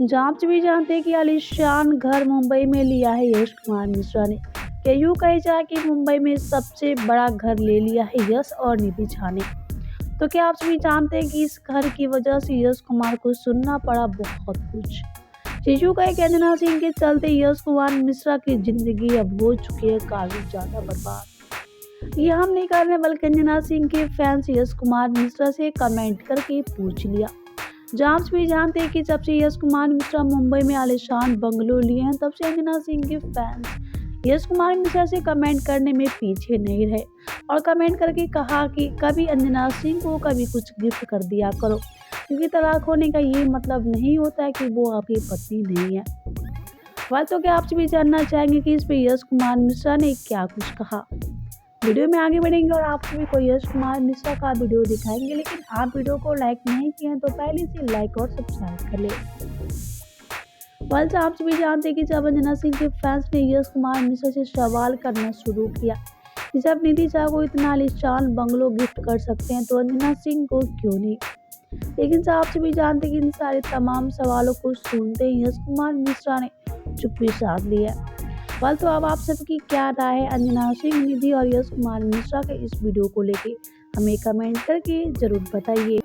जांच भी जानते हैं कि आलीशान घर मुंबई में लिया है यश कुमार मिश्रा ने। क्या यूं कही जाए कि मुंबई में सबसे बड़ा घर ले लिया है यश और निधि झा ने। तो क्या आप सभी जानते हैं कि इस घर की वजह से यश कुमार को सुनना पड़ा बहुत कुछ। शिशु का एक अंजना सिंह के चलते यश कुमार मिश्रा की जिंदगी अब हो चुकी है काफी ज्यादा बर्बाद। ये हम नहीं कर रहे बल्कि अंजना सिंह के फैंस यश कुमार मिश्रा से कमेंट करके पूछ लिया। जांच भी जानते हैं कि जब से यश कुमार मिश्रा मुंबई में आलीशान बंगलो लिए हैं तब से अंजना सिंह के फैंस यश कुमार मिश्रा से कमेंट करने में पीछे नहीं रहे और कमेंट करके कहा कि कभी अंजना सिंह को कभी कुछ गिफ्ट कर दिया करो, क्योंकि तलाक होने का ये मतलब नहीं होता है कि वो आपकी पत्नी नहीं है। वाल तो क्या आप भी जानना चाहेंगे कि इस पे यश कुमार मिश्रा ने क्या कुछ कहा। वीडियो में आगे बढ़ेंगे और आप सभी को यश कुमार मिश्रा का वीडियो दिखाएंगे, लेकिन आप वीडियो को लाइक नहीं किए हैं तो पहले से लाइक और सब्सक्राइब कर ले। आप सभी जानते हैं कि जब अंजना सिंह के फैंस ने यश कुमार मिश्रा से सवाल करना शुरू किया कि जब निधि झा को इतना आलीशान बंगलो गिफ्ट कर सकते हैं तो अंजना सिंह को क्यों नहीं, लेकिन आप सभी जानते हैं कि इन सारे तमाम सवालों को सुनते ही यश कुमार मिश्रा ने चुप्पी साध लिया। तो अब आप सबकी क्या राय है अंजना सिंह, निधि और यश कुमार मिश्रा के इस वीडियो को लेके हमें कमेंट करके जरूर बताइए।